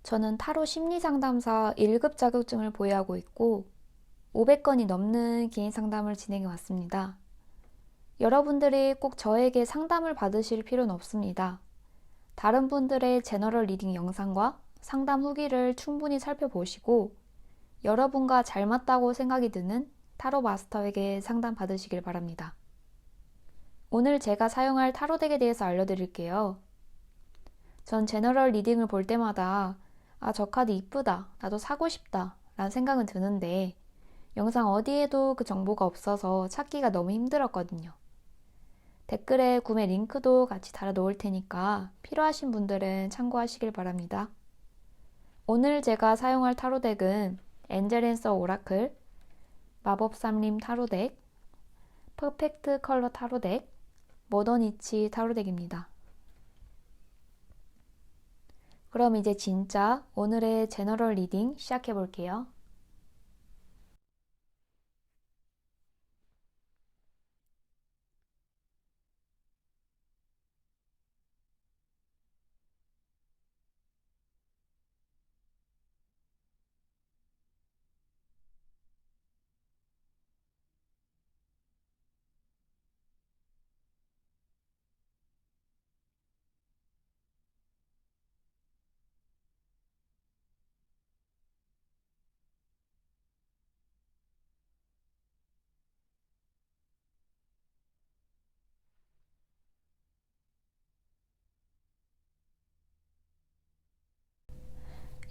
저는 타로 심리상담사 1급 자격증을 보유하고 있고 500건이 넘는 개인 상담을 진행해 왔습니다. 여러분들이 꼭 저에게 상담을 받으실 필요는 없습니다. 다른 분들의 제너럴 리딩 영상과 상담 후기를 충분히 살펴보시고 여러분과 잘 맞다고 생각이 드는 타로 마스터에게 상담 받으시길 바랍니다. 오늘 제가 사용할 타로 덱에 대해서 알려드릴게요. 전 제너럴 리딩을 볼 때마다 저 카드 이쁘다, 나도 사고 싶다 라는 생각은 드는데 영상 어디에도 그 정보가 없어서 찾기가 너무 힘들었거든요. 댓글에 구매 링크도 같이 달아 놓을 테니까 필요하신 분들은 참고하시길 바랍니다. 오늘 제가 사용할 타로 덱은 엔젤앤서 오라클, 마법 삼림 타로 덱, 퍼펙트 컬러 타로 덱, 모더니치 타로 덱입니다. 그럼 이제 진짜 오늘의 제너럴 리딩 시작해 볼게요.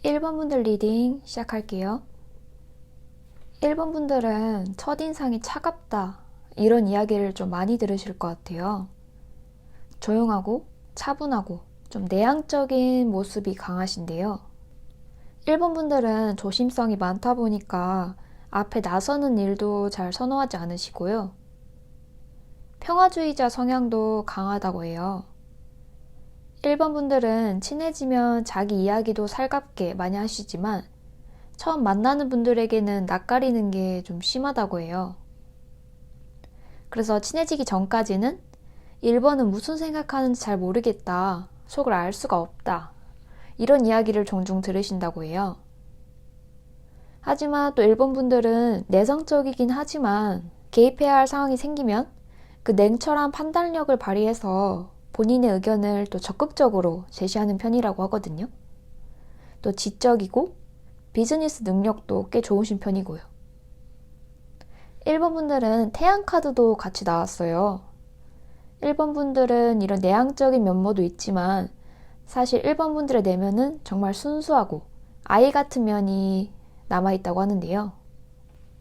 일 번 분들 리딩 시작할게요. 1번 분들은 첫인상이 차갑다 이런 이야기를 좀 많이 들으실 것 같아요. 조용하고 차분하고 좀 내향적인 모습이 강하신데요. 1번 분들은 조심성이 많다 보니까 앞에 나서는 일도 잘 선호하지 않으시고요. 평화주의자 성향도 강하다고 해요. 1번 분들은 친해지면 자기 이야기도 살갑게 많이 하시지만 처음 만나는 분들에게는 낯가리는 게 좀 심하다고 해요. 그래서 친해지기 전까지는 1번은 무슨 생각하는지 잘 모르겠다, 속을 알 수가 없다 이런 이야기를 종종 들으신다고 해요. 하지만 또 1번 분들은 내성적이긴 하지만 개입해야 할 상황이 생기면 그 냉철한 판단력을 발휘해서 본인의 의견을 또 적극적으로 제시하는 편이라고 하거든요. 또 지적이고 비즈니스 능력도 꽤 좋으신 편이고요. 1번 분들은 태양 카드도 같이 나왔어요. 1번 분들은 이런 내향적인 면모도 있지만 사실 1번 분들의 내면은 정말 순수하고 아이 같은 면이 남아있다고 하는데요.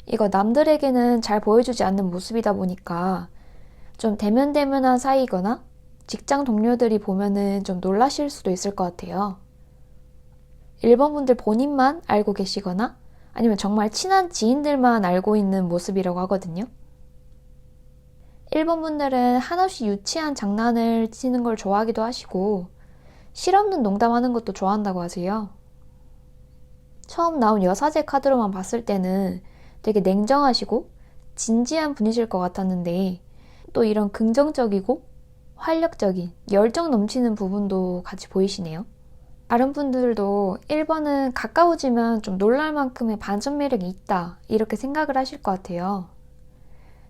이거 남들에게는 잘 보여주지 않는 모습이다 보니까 좀 대면대면한 사이이거나 직장 동료들이 보면은 좀 놀라실 수도 있을 것 같아요. 1번 분들 본인만 알고 계시거나 아니면 정말 친한 지인들만 알고 있는 모습이라고 하거든요. 1번 분들은 한없이 유치한 장난을 치는 걸 좋아하기도 하시고 실없는 농담하는 것도 좋아한다고 하세요. 처음 나온 여사제 카드로만 봤을 때는 되게 냉정하시고 진지한 분이실 것 같았는데 또 이런 긍정적이고 활력적인 열정 넘치는 부분도 같이 보이시네요. 다른 분들도 1번은 가까워지면 좀 놀랄 만큼의 반전 매력이 있다 이렇게 생각을 하실 것 같아요.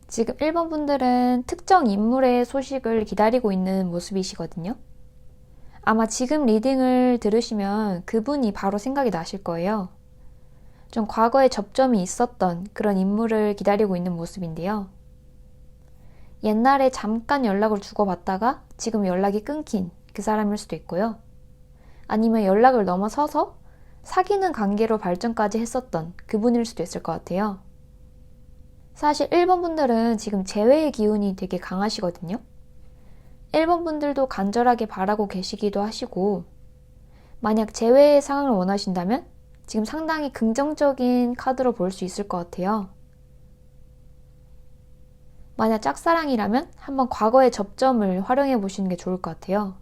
지금 1번 분들은 특정 인물의 소식을 기다리고 있는 모습이시거든요. 아마 지금 리딩을 들으시면 그분이 바로 생각이 나실 거예요. 좀 과거에 접점이 있었던 그런 인물을 기다리고 있는 모습인데요. 옛날에 잠깐 연락을 주고받다가 지금 연락이 끊긴 그 사람일 수도 있고요. 아니면 연락을 넘어서서 사귀는 관계로 발전까지 했었던 그분일 수도 있을 것 같아요. 사실 1번 분들은 지금 재회의 기운이 되게 강하시거든요. 1번 분들도 간절하게 바라고 계시기도 하시고 만약 재회의 상황을 원하신다면 지금 상당히 긍정적인 카드로 볼 수 있을 것 같아요. 만약 짝사랑이라면 한번 과거의 접점을 활용해 보시는 게 좋을 것 같아요.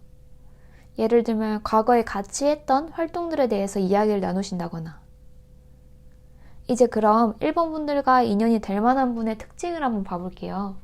예를 들면 과거에 같이 했던 활동들에 대해서 이야기를 나누신다거나. 이제 그럼 1번 분들과 인연이 될 만한 분의 특징을 한번 봐볼게요.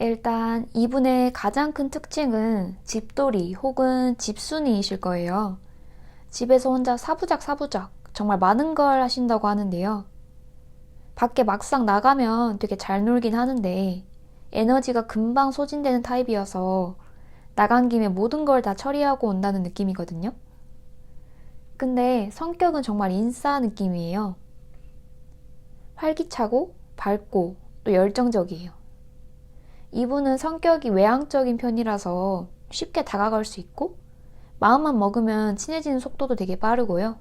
일단 이분의 가장 큰 특징은 집돌이 혹은 집순이이실 거예요. 집에서 혼자 사부작 정말 많은 걸 하신다고 하는데요. 밖에 막상 나가면 되게 잘 놀긴 하는데 에너지가 금방 소진되는 타입이어서 나간 김에 모든 걸 다 처리하고 온다는 느낌이거든요. 근데 성격은 정말 인싸 느낌이에요. 활기차고 밝고 또 열정적이에요. 이분은 성격이 외향적인 편이라서 쉽게 다가갈 수 있고 마음만 먹으면 친해지는 속도도 되게 빠르고요.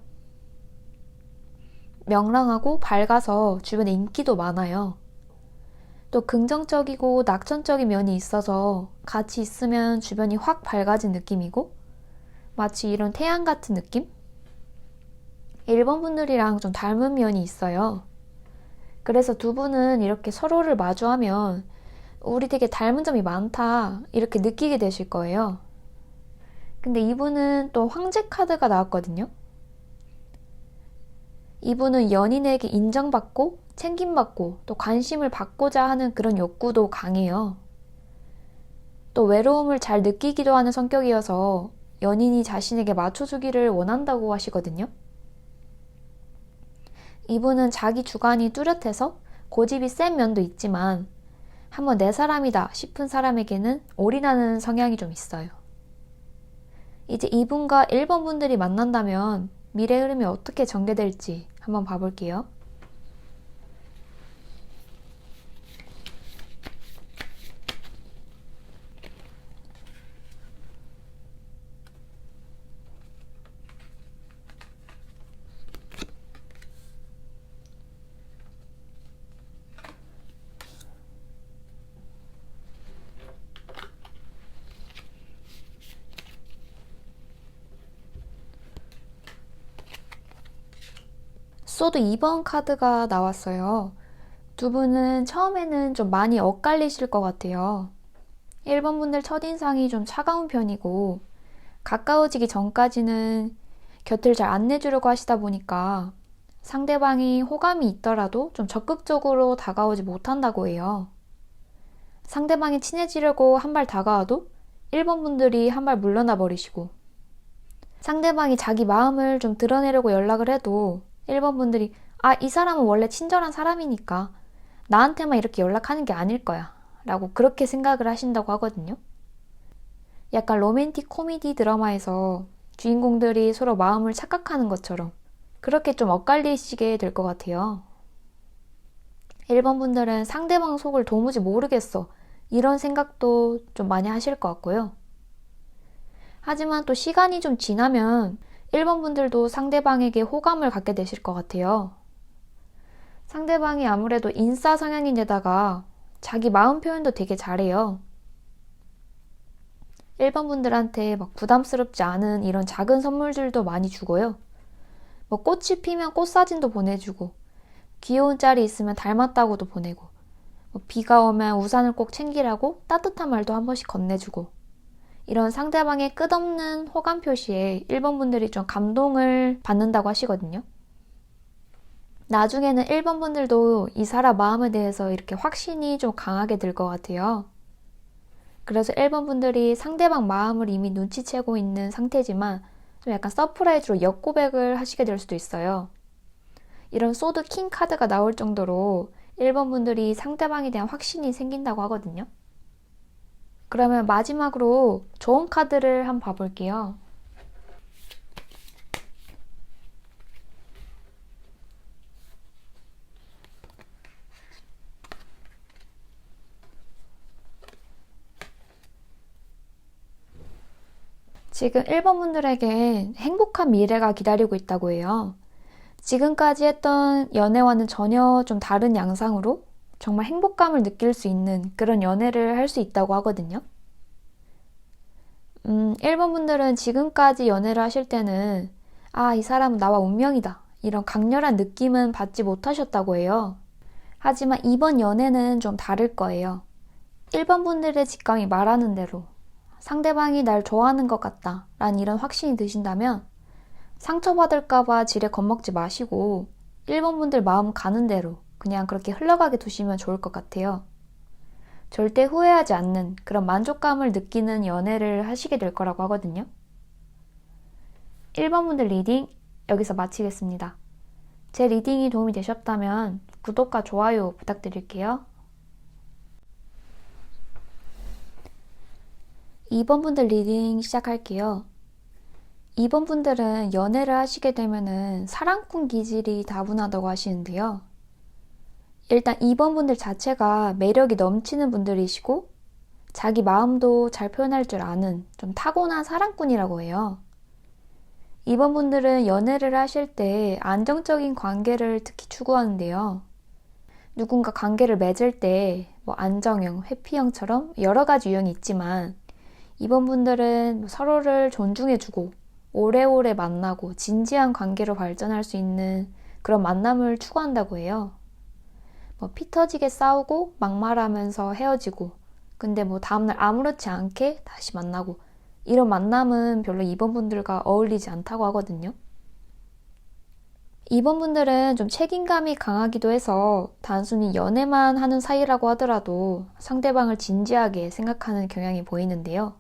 명랑하고 밝아서 주변에 인기도 많아요. 또 긍정적이고 낙천적인 면이 있어서 같이 있으면 주변이 확 밝아진 느낌이고 마치 이런 태양 같은 느낌? 일본 분들이랑 좀 닮은 면이 있어요. 그래서 두 분은 이렇게 서로를 마주하면 우리 되게 닮은 점이 많다 이렇게 느끼게 되실 거예요. 근데 이분은 또 황제 카드가 나왔거든요. 이분은 연인에게 인정받고 챙김받고 또 관심을 받고자 하는 그런 욕구도 강해요. 또 외로움을 잘 느끼기도 하는 성격이어서 연인이 자신에게 맞춰주기를 원한다고 하시거든요. 이분은 자기 주관이 뚜렷해서 고집이 센 면도 있지만 한번 내 사람이다 싶은 사람에게는 올인하는 성향이 좀 있어요. 이제 이분과 1번 분들이 만난다면 미래 흐름이 어떻게 전개될지 한번 봐볼게요. 소드 2번 카드가 나왔어요. 두 분은 처음에는 좀 많이 엇갈리실 것 같아요. 1번 분들 첫인상이 좀 차가운 편이고 가까워지기 전까지는 곁을 잘 안 내주려고 하시다 보니까 상대방이 호감이 있더라도 좀 적극적으로 다가오지 못한다고 해요. 상대방이 친해지려고 한 발 다가와도 1번 분들이 한 발 물러나 버리시고 상대방이 자기 마음을 좀 드러내려고 연락을 해도 1번 분들이 이 사람은 원래 친절한 사람이니까 나한테만 이렇게 연락하는 게 아닐 거야 라고 그렇게 생각을 하신다고 하거든요. 약간 로맨틱 코미디 드라마에서 주인공들이 서로 마음을 착각하는 것처럼 그렇게 좀 엇갈리시게 될 것 같아요. 1번 분들은 상대방 속을 도무지 모르겠어 이런 생각도 좀 많이 하실 것 같고요. 하지만 또 시간이 좀 지나면 1번 분들도 상대방에게 호감을 갖게 되실 것 같아요. 상대방이 아무래도 인싸 성향인데다가 자기 마음 표현도 되게 잘해요. 1번 분들한테 막 부담스럽지 않은 이런 작은 선물들도 많이 주고요. 뭐 꽃이 피면 꽃 사진도 보내주고 귀여운 짤이 있으면 닮았다고도 보내고 뭐 비가 오면 우산을 꼭 챙기라고 따뜻한 말도 한 번씩 건네주고 이런 상대방의 끝없는 호감 표시에 1번 분들이 좀 감동을 받는다고 하시거든요. 나중에는 1번 분들도 이 사람 마음에 대해서 이렇게 확신이 좀 강하게 들 것 같아요. 그래서 1번 분들이 상대방 마음을 이미 눈치채고 있는 상태지만 좀 약간 서프라이즈로 역고백을 하시게 될 수도 있어요. 이런 소드 킹 카드가 나올 정도로 1번 분들이 상대방에 대한 확신이 생긴다고 하거든요. 그러면 마지막으로 좋은 카드를 한번 봐볼게요. 지금 1번 분들에게 행복한 미래가 기다리고 있다고 해요. 지금까지 했던 연애와는 전혀 좀 다른 양상으로 정말 행복감을 느낄 수 있는 그런 연애를 할 수 있다고 하거든요. 1번 분들은 지금까지 연애를 하실 때는 이 사람은 나와 운명이다 이런 강렬한 느낌은 받지 못하셨다고 해요. 하지만 이번 연애는 좀 다를 거예요. 1번 분들의 직감이 말하는 대로 상대방이 날 좋아하는 것 같다 라는 이런 확신이 드신다면 상처받을까봐 지레 겁먹지 마시고 1번 분들 마음 가는 대로 그냥 그렇게 흘러가게 두시면 좋을 것 같아요. 절대 후회하지 않는 그런 만족감을 느끼는 연애를 하시게 될 거라고 하거든요. 1번 분들 리딩 여기서 마치겠습니다. 제 리딩이 도움이 되셨다면 구독과 좋아요 부탁드릴게요. 2번 분들 리딩 시작할게요. 2번 분들은 연애를 하시게 되면은 사랑꾼 기질이 다분하다고 하시는데요. 일단 2번 분들 자체가 매력이 넘치는 분들이시고 자기 마음도 잘 표현할 줄 아는 좀 타고난 사랑꾼이라고 해요. 2번 분들은 연애를 하실 때 안정적인 관계를 특히 추구하는데요. 누군가 관계를 맺을 때 뭐 안정형, 회피형처럼 여러 가지 유형이 있지만 2번 분들은 서로를 존중해주고 오래오래 만나고 진지한 관계로 발전할 수 있는 그런 만남을 추구한다고 해요. 피 터지게 싸우고 막말하면서 헤어지고 근데 다음날 아무렇지 않게 다시 만나고 이런 만남은 별로 2번 분들과 어울리지 않다고 하거든요. 2번 분들은 좀 책임감이 강하기도 해서 단순히 연애만 하는 사이라고 하더라도 상대방을 진지하게 생각하는 경향이 보이는데요.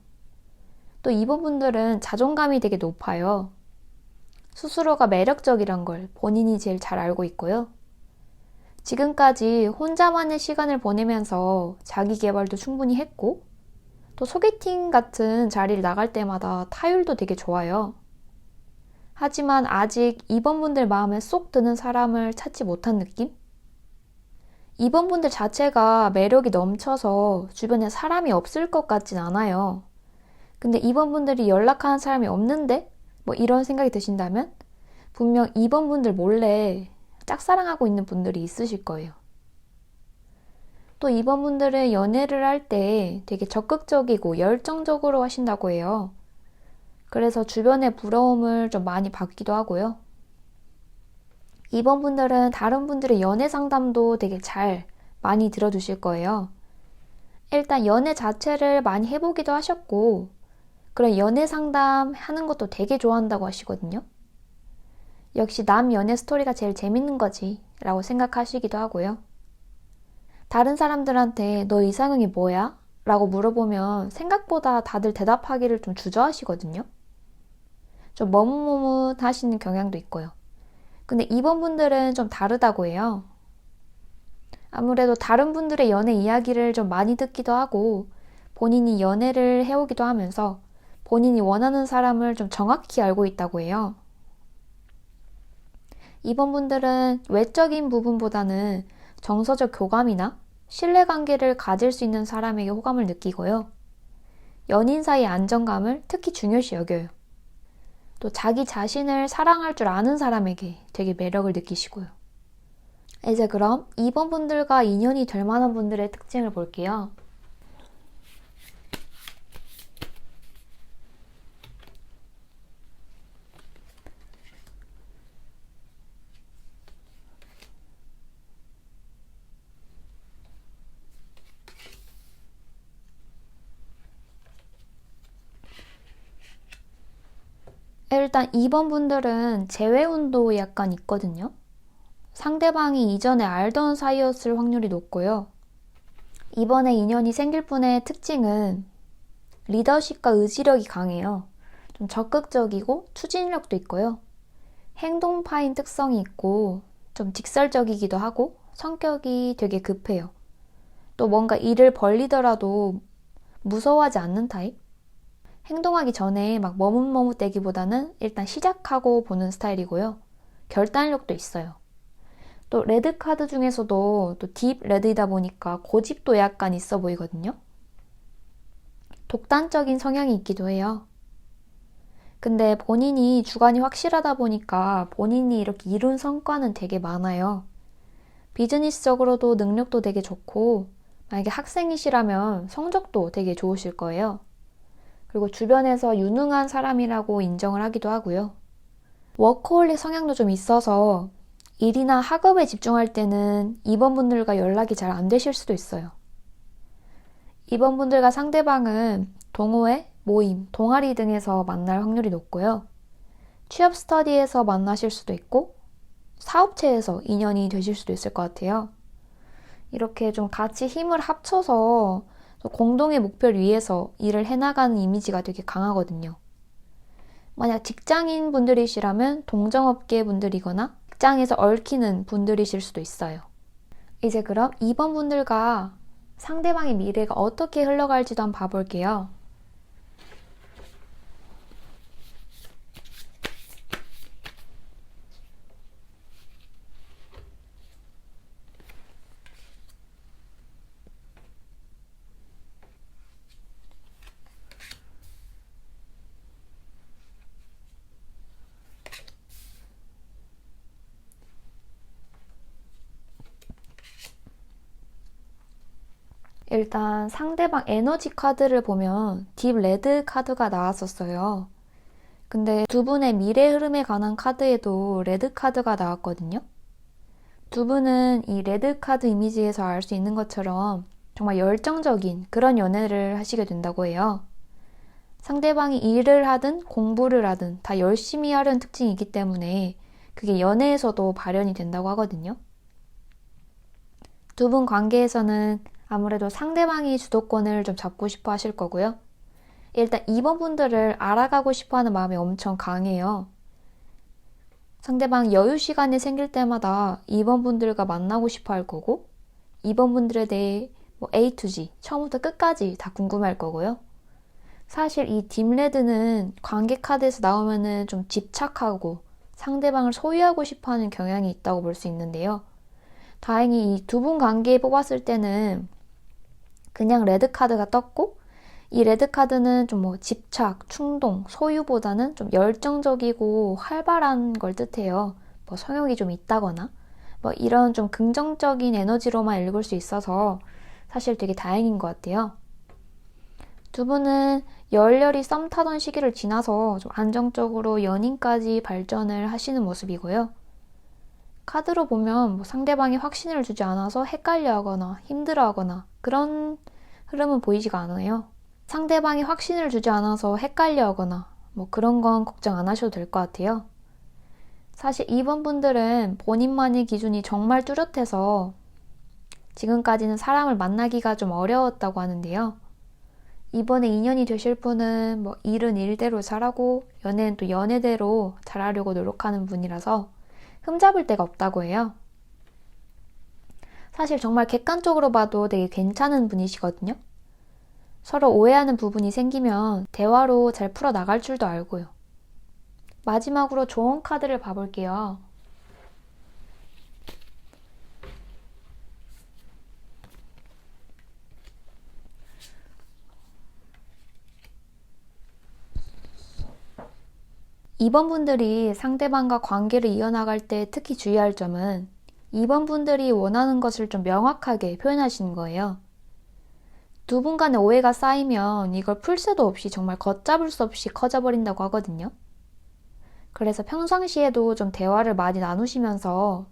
또 2번 분들은 자존감이 되게 높아요. 스스로가 매력적이란 걸 본인이 제일 잘 알고 있고요. 지금까지 혼자만의 시간을 보내면서 자기 개발도 충분히 했고 또 소개팅 같은 자리를 나갈 때마다 타율도 되게 좋아요. 하지만 아직 2번 분들 마음에 쏙 드는 사람을 찾지 못한 느낌? 2번 분들 자체가 매력이 넘쳐서 주변에 사람이 없을 것 같진 않아요. 근데 2번 분들이 연락하는 사람이 없는데? 이런 생각이 드신다면 분명 2번 분들 몰래 짝사랑하고 있는 분들이 있으실 거예요. 또 2번 분들은 연애를 할 때 되게 적극적이고 열정적으로 하신다고 해요. 그래서 주변의 부러움을 좀 많이 받기도 하고요. 2번 분들은 다른 분들의 연애 상담도 되게 잘 많이 들어주실 거예요. 일단 연애 자체를 많이 해보기도 하셨고 그런 연애 상담 하는 것도 되게 좋아한다고 하시거든요. 역시 남 연애 스토리가 제일 재밌는 거지 라고 생각하시기도 하고요. 다른 사람들한테 너 이상형이 뭐야? 라고 물어보면 생각보다 다들 대답하기를 좀 주저하시거든요. 좀 머뭇머뭇하시는 경향도 있고요. 근데 2번 분들은 좀 다르다고 해요. 아무래도 다른 분들의 연애 이야기를 좀 많이 듣기도 하고 본인이 연애를 해오기도 하면서 본인이 원하는 사람을 좀 정확히 알고 있다고 해요. 2번 분들은 외적인 부분보다는 정서적 교감이나 신뢰관계를 가질 수 있는 사람에게 호감을 느끼고요. 연인 사이의 안정감을 특히 중요시 여겨요. 또 자기 자신을 사랑할 줄 아는 사람에게 되게 매력을 느끼시고요. 이제 그럼 2번 분들과 인연이 될 만한 분들의 특징을 볼게요. 일단 2번 분들은 재회운도 약간 있거든요. 상대방이 이전에 알던 사이였을 확률이 높고요. 이번에 인연이 생길 분의 특징은 리더십과 의지력이 강해요. 좀 적극적이고 추진력도 있고요. 행동파인 특성이 있고 좀 직설적이기도 하고 성격이 되게 급해요. 또 뭔가 일을 벌리더라도 무서워하지 않는 타입? 행동하기 전에 막 머뭇머뭇대기보다는 일단 시작하고 보는 스타일이고요. 결단력도 있어요. 또 레드카드 중에서도 또 딥 레드이다 보니까 고집도 약간 있어 보이거든요. 독단적인 성향이 있기도 해요. 근데 본인이 주관이 확실하다 보니까 본인이 이렇게 이룬 성과는 되게 많아요. 비즈니스적으로도 능력도 되게 좋고 만약에 학생이시라면 성적도 되게 좋으실 거예요. 그리고 주변에서 유능한 사람이라고 인정을 하기도 하고요. 워커홀릭 성향도 좀 있어서 일이나 학업에 집중할 때는 2번 분들과 연락이 잘 안 되실 수도 있어요. 2번 분들과 상대방은 동호회, 모임, 동아리 등에서 만날 확률이 높고요. 취업 스터디에서 만나실 수도 있고 사업체에서 인연이 되실 수도 있을 것 같아요. 이렇게 좀 같이 힘을 합쳐서 공동의 목표를 위해서 일을 해나가는 이미지가 되게 강하거든요. 만약 직장인 분들이시라면 동정업계 분들이거나 직장에서 얽히는 분들이실 수도 있어요. 이제 그럼 2번 분들과 상대방의 미래가 어떻게 흘러갈지도 한번 봐볼게요. 일단 상대방 에너지 카드를 보면 딥 레드 카드가 나왔었어요. 근데 두 분의 미래 흐름에 관한 카드에도 레드 카드가 나왔거든요. 두 분은 이 레드 카드 이미지에서 알 수 있는 것처럼 정말 열정적인 그런 연애를 하시게 된다고 해요. 상대방이 일을 하든 공부를 하든 다 열심히 하려는 특징이 있기 때문에 그게 연애에서도 발현이 된다고 하거든요. 두 분 관계에서는 아무래도 상대방이 주도권을 좀 잡고 싶어 하실 거고요. 일단 2번 분들을 알아가고 싶어 하는 마음이 엄청 강해요. 상대방 여유 시간이 생길 때마다 2번 분들과 만나고 싶어 할 거고 2번 분들에 대해 A to G, 처음부터 끝까지 다 궁금할 거고요. 사실 이 딥레드는 관계 카드에서 나오면은 좀 집착하고 상대방을 소유하고 싶어 하는 경향이 있다고 볼 수 있는데요. 다행히 이 두 분 관계에 뽑았을 때는 그냥 레드 카드가 떴고 이 레드 카드는 좀 집착, 충동, 소유보다는 좀 열정적이고 활발한 걸 뜻해요. 성욕이 좀 있다거나 이런 좀 긍정적인 에너지로만 읽을 수 있어서 사실 되게 다행인 것 같아요. 두 분은 열렬히 썸 타던 시기를 지나서 좀 안정적으로 연인까지 발전을 하시는 모습이고요. 카드로 보면 상대방이 확신을 주지 않아서 헷갈려하거나 힘들어하거나 그런 흐름은 보이지가 않아요. 상대방이 확신을 주지 않아서 헷갈려하거나 그런 건 걱정 안 하셔도 될 것 같아요. 사실 2번 분들은 본인만의 기준이 정말 뚜렷해서 지금까지는 사람을 만나기가 좀 어려웠다고 하는데요. 이번에 인연이 되실 분은 일은 일대로 잘하고 연애는 또 연애대로 잘하려고 노력하는 분이라서 흠잡을 데가 없다고 해요. 사실 정말 객관적으로 봐도 되게 괜찮은 분이시거든요. 서로 오해하는 부분이 생기면 대화로 잘 풀어나갈 줄도 알고요. 마지막으로 조언 카드를 봐볼게요. 이번 분들이 상대방과 관계를 이어나갈 때 특히 주의할 점은 2번 분들이 원하는 것을 좀 명확하게 표현하시는 거예요. 두 분 간의 오해가 쌓이면 이걸 풀 새도 없이 정말 걷잡을 수 없이 커져버린다고 하거든요. 그래서 평상시에도 좀 대화를 많이 나누시면서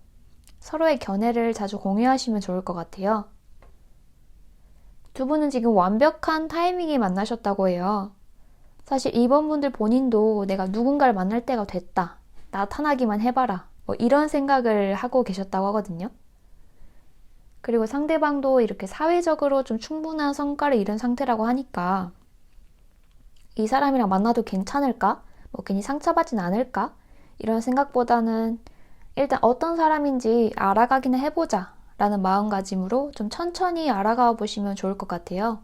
서로의 견해를 자주 공유하시면 좋을 것 같아요. 두 분은 지금 완벽한 타이밍에 만나셨다고 해요. 사실 2번 분들 본인도 내가 누군가를 만날 때가 됐다. 나타나기만 해봐라. 이런 생각을 하고 계셨다고 하거든요. 그리고 상대방도 이렇게 사회적으로 좀 충분한 성과를 이룬 상태라고 하니까 이 사람이랑 만나도 괜찮을까? 괜히 상처받진 않을까? 이런 생각보다는 일단 어떤 사람인지 알아가기는 해보자 라는 마음가짐으로 좀 천천히 알아가 보시면 좋을 것 같아요.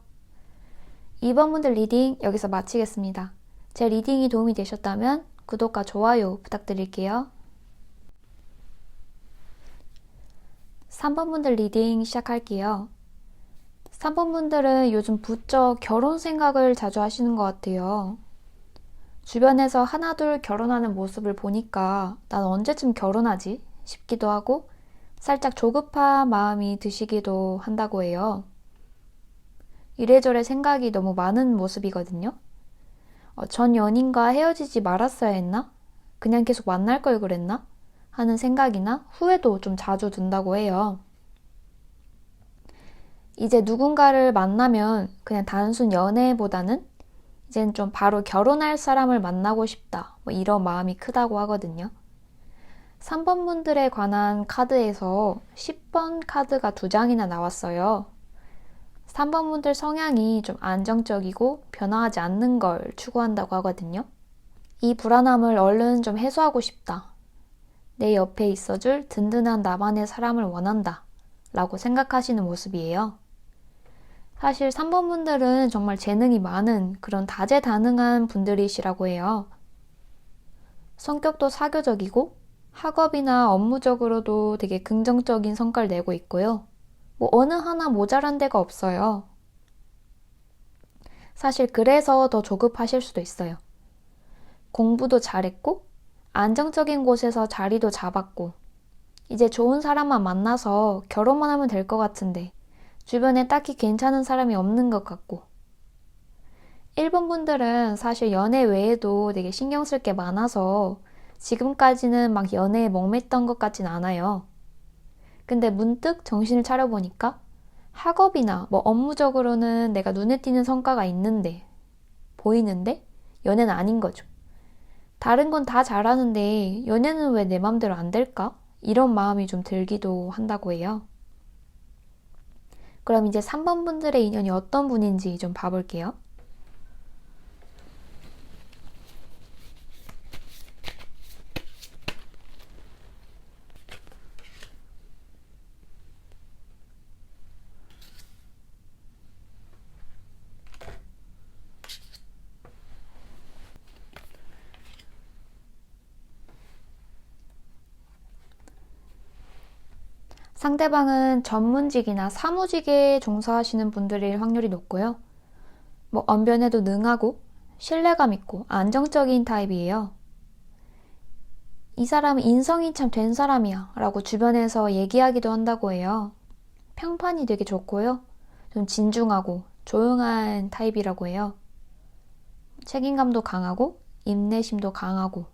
2번 분들 리딩 여기서 마치겠습니다. 제 리딩이 도움이 되셨다면 구독과 좋아요 부탁드릴게요. 3번 분들 리딩 시작할게요. 3번 분들은 요즘 부쩍 결혼 생각을 자주 하시는 것 같아요. 주변에서 하나둘 결혼하는 모습을 보니까 난 언제쯤 결혼하지? 싶기도 하고 살짝 조급한 마음이 드시기도 한다고 해요. 이래저래 생각이 너무 많은 모습이거든요. 전 연인과 헤어지지 말았어야 했나? 그냥 계속 만날 걸 그랬나? 하는 생각이나 후회도 좀 자주 든다고 해요. 이제 누군가를 만나면 그냥 단순 연애보다는 이젠 좀 바로 결혼할 사람을 만나고 싶다. 이런 마음이 크다고 하거든요. 3번 분들에 관한 카드에서 10번 카드가 2장이나 나왔어요. 3번 분들 성향이 좀 안정적이고 변화하지 않는 걸 추구한다고 하거든요. 이 불안함을 얼른 좀 해소하고 싶다. 내 옆에 있어줄 든든한 나만의 사람을 원한다. 라고 생각하시는 모습이에요. 사실 3번 분들은 정말 재능이 많은 그런 다재다능한 분들이시라고 해요. 성격도 사교적이고 학업이나 업무적으로도 되게 긍정적인 성과를 내고 있고요. 어느 하나 모자란 데가 없어요. 사실 그래서 더 조급하실 수도 있어요. 공부도 잘했고 안정적인 곳에서 자리도 잡았고 이제 좋은 사람만 만나서 결혼만 하면 될 것 같은데 주변에 딱히 괜찮은 사람이 없는 것 같고 1번 분들은 사실 연애 외에도 되게 신경 쓸 게 많아서 지금까지는 막 연애에 목맸던 것 같진 않아요. 근데 문득 정신을 차려보니까 학업이나 업무적으로는 내가 눈에 띄는 성과가 있는데 보이는데 연애는 아닌 거죠. 다른 건 다 잘하는데 연애는 왜 내 맘대로 안 될까? 이런 마음이 좀 들기도 한다고 해요. 그럼 이제 3번 분들의 인연이 어떤 분인지 좀 봐볼게요. 상대방은 전문직이나 사무직에 종사하시는 분들일 확률이 높고요. 언변에도 능하고 신뢰감 있고 안정적인 타입이에요. 이 사람은 인성이 참 된 사람이야 라고 주변에서 얘기하기도 한다고 해요. 평판이 되게 좋고요. 좀 진중하고 조용한 타입이라고 해요. 책임감도 강하고 인내심도 강하고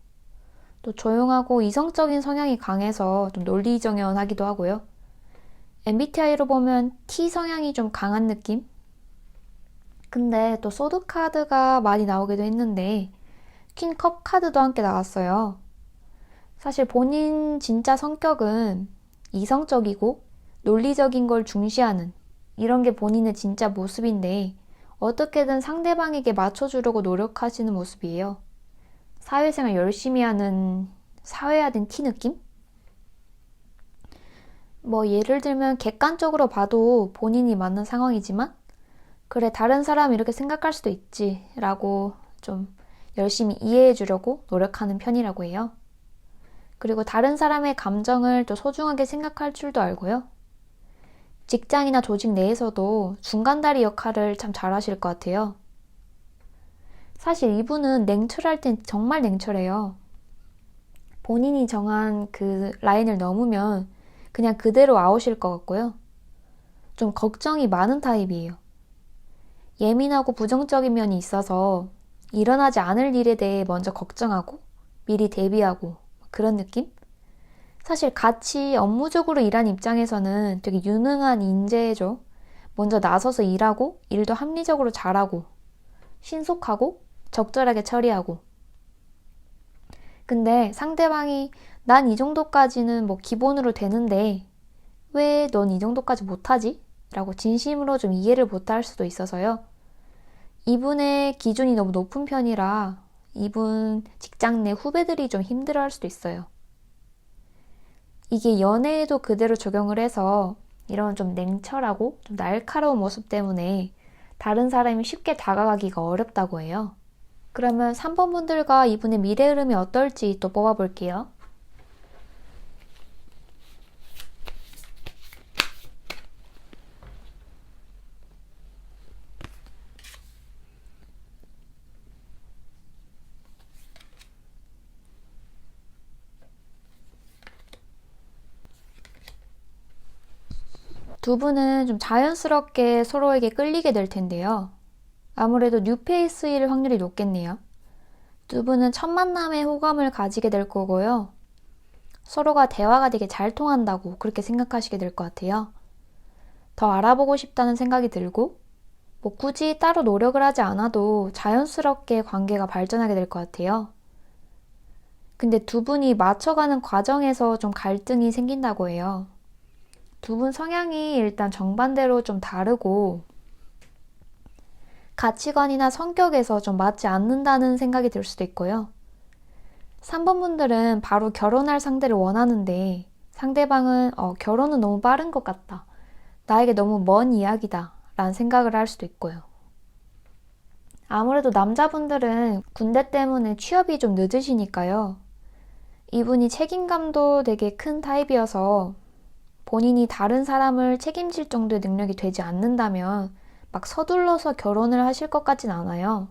또 조용하고 이성적인 성향이 강해서 좀 논리정연하기도 하고요. MBTI로 보면 T 성향이 좀 강한 느낌? 근데 또 소드 카드가 많이 나오기도 했는데 퀸 컵 카드도 함께 나왔어요. 사실 본인 진짜 성격은 이성적이고 논리적인 걸 중시하는 이런 게 본인의 진짜 모습인데 어떻게든 상대방에게 맞춰주려고 노력하시는 모습이에요. 사회생활 열심히 하는 사회화된 T 느낌? 예를 들면 객관적으로 봐도 본인이 맞는 상황이지만 그래 다른 사람이 이렇게 생각할 수도 있지 라고 좀 열심히 이해해 주려고 노력하는 편이라고 해요. 그리고 다른 사람의 감정을 또 소중하게 생각할 줄도 알고요. 직장이나 조직 내에서도 중간다리 역할을 참 잘하실 것 같아요. 사실 이분은 냉철할 땐 정말 냉철해요. 본인이 정한 그 라인을 넘으면 그냥 그대로 아웃일 것 같고요. 좀 걱정이 많은 타입이에요. 예민하고 부정적인 면이 있어서 일어나지 않을 일에 대해 먼저 걱정하고 미리 대비하고 그런 느낌? 사실 같이 업무적으로 일하는 입장에서는 되게 유능한 인재죠. 먼저 나서서 일하고 일도 합리적으로 잘하고 신속하고 적절하게 처리하고 근데 상대방이 난 이 정도까지는 기본으로 되는데 왜 넌 이 정도까지 못하지? 라고 진심으로 좀 이해를 못할 수도 있어서요. 이분의 기준이 너무 높은 편이라 이분 직장 내 후배들이 좀 힘들어할 수도 있어요. 이게 연애에도 그대로 적용을 해서 이런 좀 냉철하고 좀 날카로운 모습 때문에 다른 사람이 쉽게 다가가기가 어렵다고 해요. 그러면 3번 분들과 이분의 미래 흐름이 어떨지 또 뽑아볼게요. 두 분은 좀 자연스럽게 서로에게 끌리게 될 텐데요. 아무래도 뉴페이스일 확률이 높겠네요. 두 분은 첫 만남에 호감을 가지게 될 거고요. 서로가 대화가 되게 잘 통한다고 그렇게 생각하시게 될 것 같아요. 더 알아보고 싶다는 생각이 들고 굳이 따로 노력을 하지 않아도 자연스럽게 관계가 발전하게 될 것 같아요. 근데 두 분이 맞춰가는 과정에서 좀 갈등이 생긴다고 해요. 두 분 성향이 일단 정반대로 좀 다르고 가치관이나 성격에서 좀 맞지 않는다는 생각이 들 수도 있고요. 3번 분들은 바로 결혼할 상대를 원하는데 상대방은 결혼은 너무 빠른 것 같다. 나에게 너무 먼 이야기다. 라는 생각을 할 수도 있고요. 아무래도 남자분들은 군대 때문에 취업이 좀 늦으시니까요. 이분이 책임감도 되게 큰 타입이어서 본인이 다른 사람을 책임질 정도의 능력이 되지 않는다면 막 서둘러서 결혼을 하실 것 같진 않아요.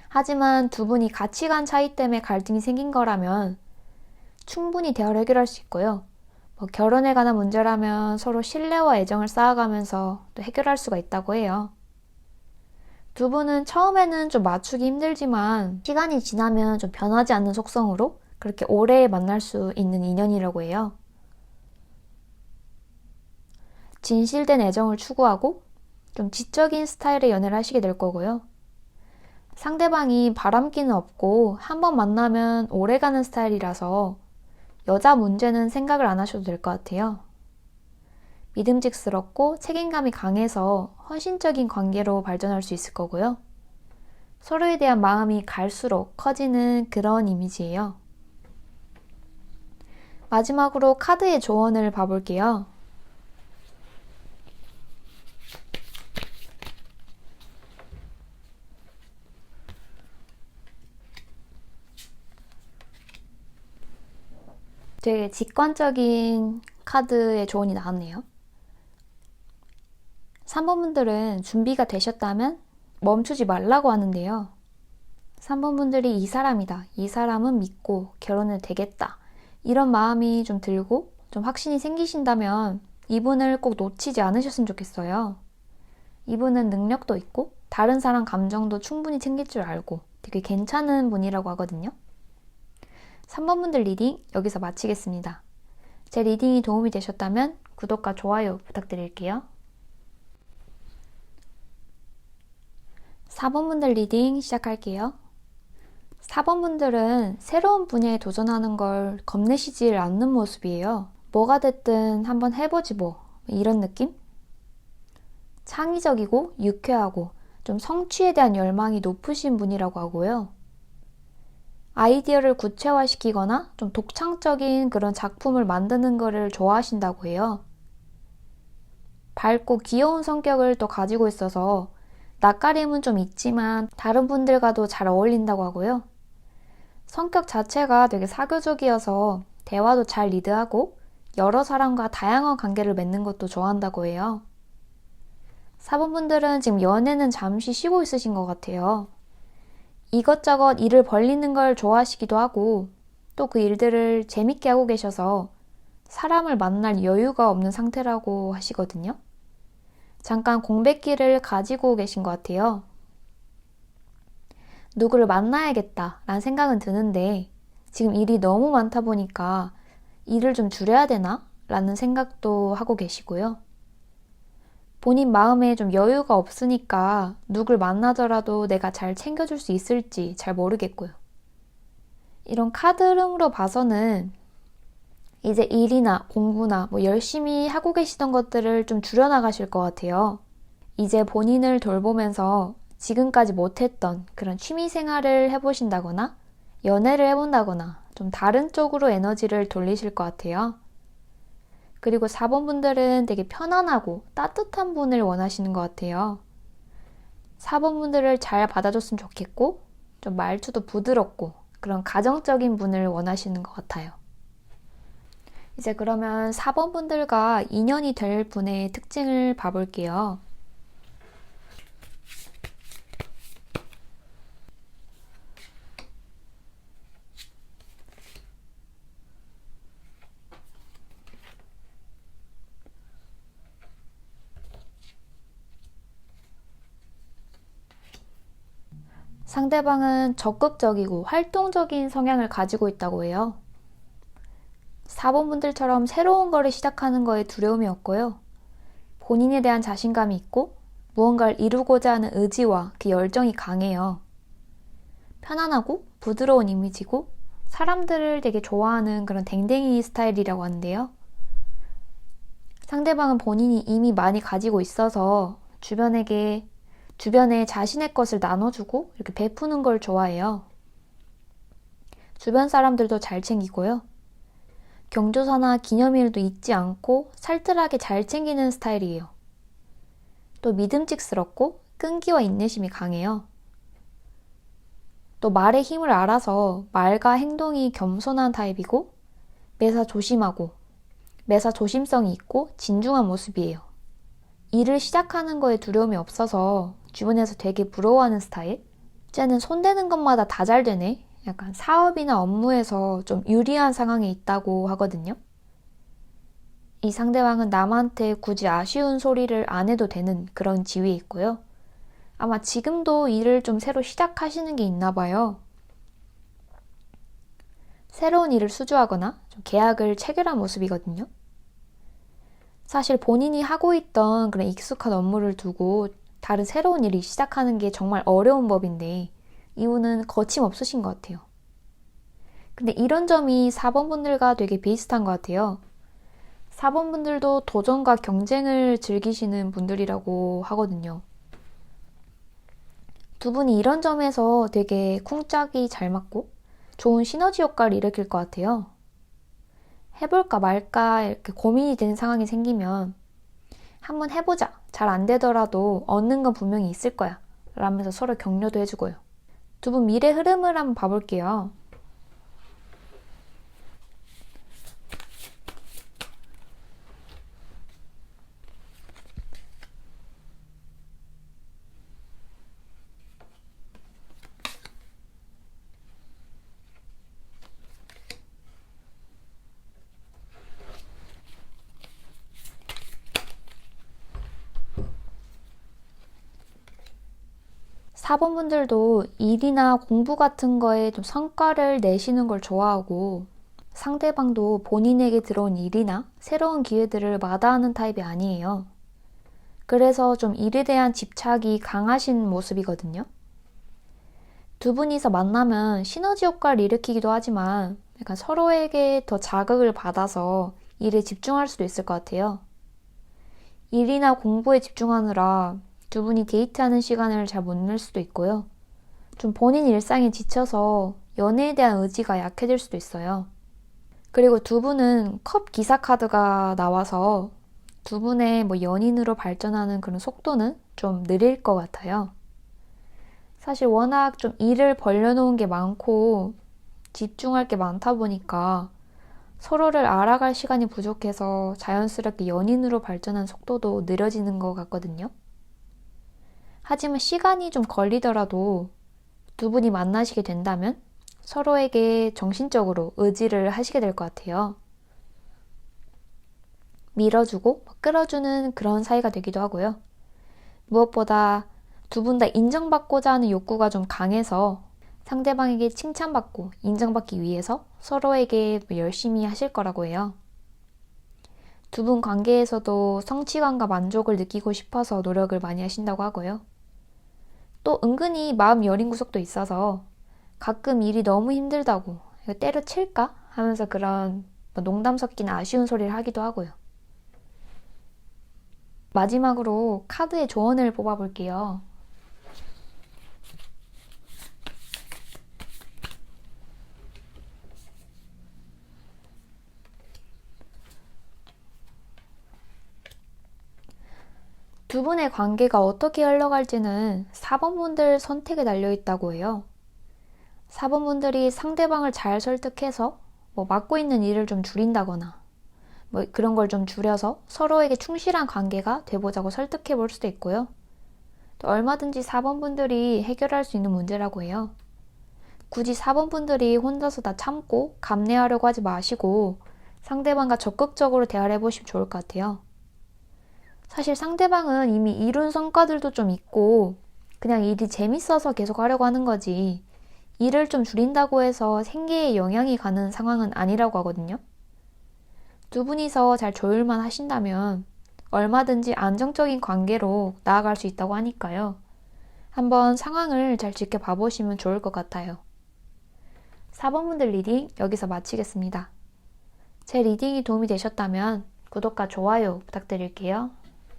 하지만 두 분이 가치관 차이 때문에 갈등이 생긴 거라면 충분히 대화를 해결할 수 있고요. 결혼에 관한 문제라면 서로 신뢰와 애정을 쌓아가면서 또 해결할 수가 있다고 해요. 두 분은 처음에는 좀 맞추기 힘들지만 시간이 지나면 좀 변하지 않는 속성으로 그렇게 오래 만날 수 있는 인연이라고 해요. 진실된 애정을 추구하고 좀 지적인 스타일의 연애를 하시게 될 거고요. 상대방이 바람기는 없고 한번 만나면 오래가는 스타일이라서 여자 문제는 생각을 안 하셔도 될 것 같아요. 믿음직스럽고 책임감이 강해서 헌신적인 관계로 발전할 수 있을 거고요. 서로에 대한 마음이 갈수록 커지는 그런 이미지예요. 마지막으로 카드의 조언을 봐볼게요. 되게 직관적인 카드의 조언이 나왔네요. 3번 분들은 준비가 되셨다면 멈추지 말라고 하는데요. 3번 분들이 이 사람이다. 이 사람은 믿고 결혼을 되겠다. 이런 마음이 좀 들고 좀 확신이 생기신다면 이분을 꼭 놓치지 않으셨으면 좋겠어요. 이분은 능력도 있고 다른 사람 감정도 충분히 챙길 줄 알고 되게 괜찮은 분이라고 하거든요. 3번 분들 리딩 여기서 마치겠습니다. 제 리딩이 도움이 되셨다면 구독과 좋아요 부탁드릴게요. 4번 분들 리딩 시작할게요. 4번 분들은 새로운 분야에 도전하는 걸 겁내시질 않는 모습이에요. 뭐가 됐든 한번 해보지 뭐 이런 느낌? 창의적이고 유쾌하고 좀 성취에 대한 열망이 높으신 분이라고 하고요. 아이디어를 구체화시키거나 좀 독창적인 그런 작품을 만드는 거를 좋아하신다고 해요. 밝고 귀여운 성격을 또 가지고 있어서 낯가림은 좀 있지만 다른 분들과도 잘 어울린다고 하고요. 성격 자체가 되게 사교적이어서 대화도 잘 리드하고 여러 사람과 다양한 관계를 맺는 것도 좋아한다고 해요. 4번 분들은 지금 연애는 잠시 쉬고 있으신 것 같아요. 이것저것 일을 벌리는 걸 좋아하시기도 하고 또 그 일들을 재밌게 하고 계셔서 사람을 만날 여유가 없는 상태라고 하시거든요. 잠깐 공백기를 가지고 계신 것 같아요. 누구를 만나야겠다 라는 생각은 드는데 지금 일이 너무 많다 보니까 일을 좀 줄여야 되나? 라는 생각도 하고 계시고요. 본인 마음에 좀 여유가 없으니까 누굴 만나더라도 내가 잘 챙겨줄 수 있을지 잘 모르겠고요. 이런 카드 흐름으로 봐서는 이제 일이나 공부나 열심히 하고 계시던 것들을 좀 줄여나가실 것 같아요. 이제 본인을 돌보면서 지금까지 못했던 그런 취미 생활을 해보신다거나 연애를 해본다거나 좀 다른 쪽으로 에너지를 돌리실 것 같아요. 그리고 4번 분들은 되게 편안하고 따뜻한 분을 원하시는 것 같아요. 4번 분들을 잘 받아줬으면 좋겠고 좀 말투도 부드럽고 그런 가정적인 분을 원하시는 것 같아요. 이제 그러면 4번 분들과 인연이 될 분의 특징을 봐볼게요. 상대방은 적극적이고 활동적인 성향을 가지고 있다고 해요. 4번 분들처럼 새로운 거를 시작하는 거에 두려움이 없고요. 본인에 대한 자신감이 있고 무언가를 이루고자 하는 의지와 그 열정이 강해요. 편안하고 부드러운 이미지고 사람들을 되게 좋아하는 그런 댕댕이 스타일이라고 하는데요. 상대방은 본인이 이미 많이 가지고 있어서 주변에 자신의 것을 나눠주고 이렇게 베푸는 걸 좋아해요. 주변 사람들도 잘 챙기고요. 경조사나 기념일도 잊지 않고 살뜰하게 잘 챙기는 스타일이에요. 또 믿음직스럽고 끈기와 인내심이 강해요. 또 말의 힘을 알아서 말과 행동이 겸손한 타입이고 매사 조심성이 있고 진중한 모습이에요. 일을 시작하는 거에 두려움이 없어서 주변에서 되게 부러워하는 스타일? 쟤는 손대는 것마다 다 잘 되네? 약간 사업이나 업무에서 좀 유리한 상황에 있다고 하거든요. 이 상대방은 남한테 굳이 아쉬운 소리를 안 해도 되는 그런 지위에 있고요. 아마 지금도 일을 좀 새로 시작하시는 게 있나 봐요. 새로운 일을 수주하거나 좀 계약을 체결한 모습이거든요. 사실 본인이 하고 있던 그런 익숙한 업무를 두고 다른 새로운 일을 시작하는 게 정말 어려운 법인데 이분은 거침없으신 것 같아요. 근데 이런 점이 4번 분들과 되게 비슷한 것 같아요. 4번 분들도 도전과 경쟁을 즐기시는 분들이라고 하거든요. 두 분이 이런 점에서 되게 쿵짝이 잘 맞고 좋은 시너지 효과를 일으킬 것 같아요. 해볼까 말까 이렇게 고민이 되는 상황이 생기면 한번 해보자. 잘 안 되더라도 얻는 건 분명히 있을 거야. 라면서 서로 격려도 해주고요. 두 분 미래 흐름을 한번 봐볼게요. 4번 분들도 일이나 공부 같은 거에 좀 성과를 내시는 걸 좋아하고 상대방도 본인에게 들어온 일이나 새로운 기회들을 마다하는 타입이 아니에요. 그래서 좀 일에 대한 집착이 강하신 모습이거든요. 두 분이서 만나면 시너지 효과를 일으키기도 하지만 약간 서로에게 더 자극을 받아서 일에 집중할 수도 있을 것 같아요. 일이나 공부에 집중하느라 두 분이 데이트하는 시간을 잘 못 낼 수도 있고요. 좀 본인 일상에 지쳐서 연애에 대한 의지가 약해질 수도 있어요. 그리고 두 분은 컵 기사 카드가 나와서 두 분의 연인으로 발전하는 그런 속도는 좀 느릴 것 같아요. 사실 워낙 좀 일을 벌려놓은 게 많고 집중할 게 많다 보니까 서로를 알아갈 시간이 부족해서 자연스럽게 연인으로 발전한 속도도 느려지는 것 같거든요. 하지만 시간이 좀 걸리더라도 두 분이 만나시게 된다면 서로에게 정신적으로 의지를 하시게 될 것 같아요. 밀어주고 끌어주는 그런 사이가 되기도 하고요. 무엇보다 두 분 다 인정받고자 하는 욕구가 좀 강해서 상대방에게 칭찬받고 인정받기 위해서 서로에게 열심히 하실 거라고 해요. 두 분 관계에서도 성취감과 만족을 느끼고 싶어서 노력을 많이 하신다고 하고요. 또 은근히 마음 여린 구석도 있어서 가끔 일이 너무 힘들다고 이거 때려칠까? 하면서 그런 농담 섞인 아쉬운 소리를 하기도 하고요. 마지막으로 카드의 조언을 뽑아볼게요. 두 분의 관계가 어떻게 흘러갈지는 4번 분들 선택에 달려있다고 해요. 4번 분들이 상대방을 잘 설득해서 맡고 있는 일을 좀 줄인다거나 그런 걸 좀 줄여서 서로에게 충실한 관계가 돼보자고 설득해 볼 수도 있고요. 또 얼마든지 4번 분들이 해결할 수 있는 문제라고 해요. 굳이 4번 분들이 혼자서 다 참고 감내하려고 하지 마시고 상대방과 적극적으로 대화를 해보시면 좋을 것 같아요. 사실 상대방은 이미 이룬 성과들도 좀 있고 그냥 일이 재밌어서 계속 하려고 하는 거지 일을 좀 줄인다고 해서 생계에 영향이 가는 상황은 아니라고 하거든요. 두 분이서 잘 조율만 하신다면 얼마든지 안정적인 관계로 나아갈 수 있다고 하니까요. 한번 상황을 잘 지켜봐 보시면 좋을 것 같아요. 4번 분들 리딩 여기서 마치겠습니다. 제 리딩이 도움이 되셨다면 구독과 좋아요 부탁드릴게요.